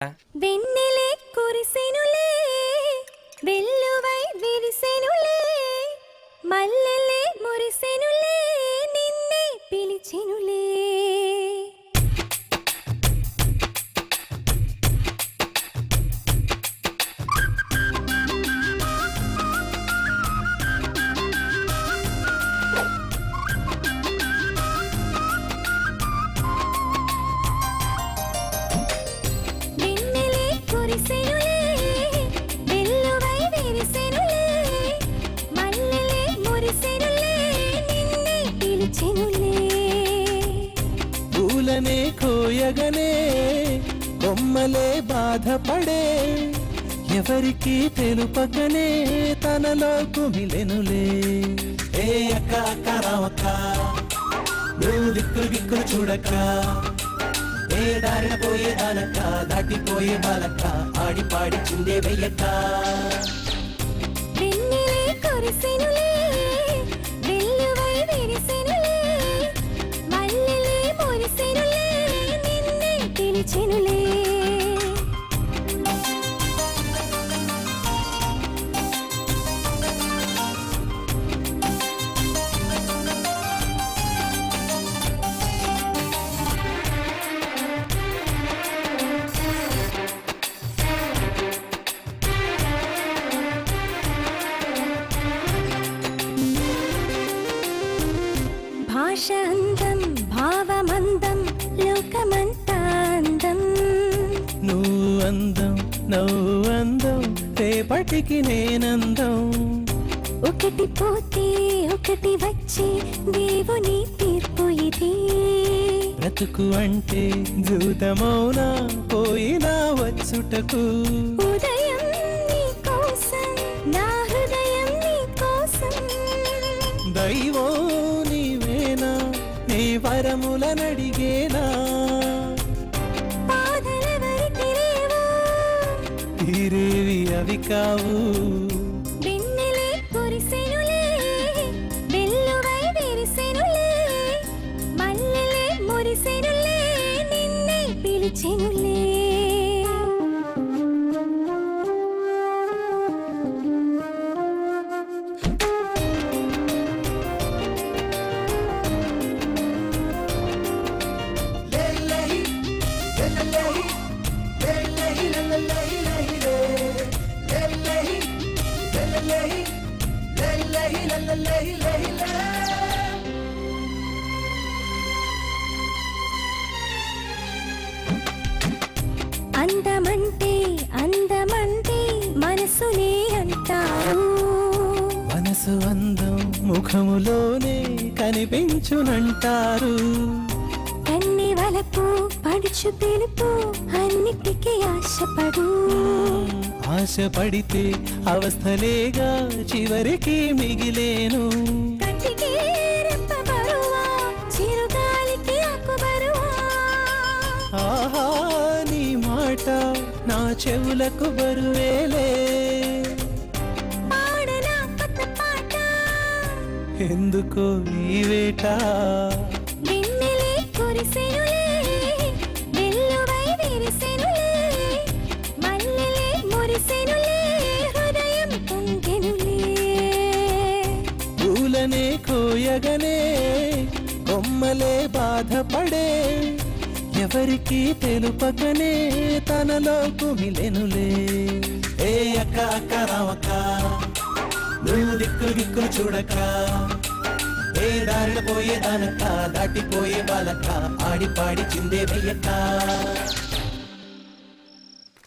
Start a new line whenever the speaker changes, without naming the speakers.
వెన్నెలే కురిసెనులే వెల్లువై విరిసెనులే మల్లెలే మురిసెనులే నిన్నే పిలిచెనులే
పూలనే కోయగనే కొమ్మలే బాధపడే ఎవరికి తెలుపకనే తనలో కుమిలెనులే.
ఏ అక్క అక్క రావక్క నువ్వు దిక్కులు గిక్కులు చూడక్క, ఏ దారిన పోయే దానక్క దాటిపోయే బాలక్క ఆడి పాడి చిందే వెయ్యక్క.
భాషాందం భావమందం లోకమంతా అందం.
నువ్వు అందం నవ్వు అందం రేపటికి నేనందం.
ఒకటి పోతే ఒకటి వచ్చే దేవుని తీర్పు ఇది.
బ్రతుకు అంటే జూతమౌనా పోయినా వచ్చుటకు.
ఉదయం నీ కోసం నా హృదయం నీ కోసం.
దైవం నీవేనా నీ వరములనడిగేనా.
పాదలెవరికి లేవు
తీరేవి అవి కావు.
వెన్నెలే కురిసెనులే వెల్లువై విరిసెనులే మల్లెలే మురిసెనులే నిన్నే పిలిచెనులే. అందమంటే అందమంటే మనసునే అంటారు.
మనసు అందం ముఖములోనే కనిపించునంటారు.
కన్ని వలపు పడుచు పిలుపు అన్నిటికీ ఆశపడు.
ఆశపడితే అవస్థలేగా చివరికి మిగిలేను.
కంటికి రెప్ప బరువా చిరుగాలికి ఆకు బరువా.
ఆహా నీ మాట నా చెవులకు బరువేలే.
పాడనా కొత్త పాట
ఎందుకో ఈ వేట.
వెన్నెలే కురిసెనులే వెల్లువై విరిసెనులే మల్లెలే మురిసెనులే హృదయం పొంగెనులే.
పూలనే కోయగనే కొమ్మలే బాధపడే ఎవరికి తెలుపకనే తనలో కుమిలెనులే.
ఏ అక్క అక్క రావక్క నువ్వు దిక్కులు గిక్కులు చూడక్క, ఏ దారిన పోయే దానక్క దాటిపోయే బాలక్క ఆడి పాడి చిందే వెయ్యక్క.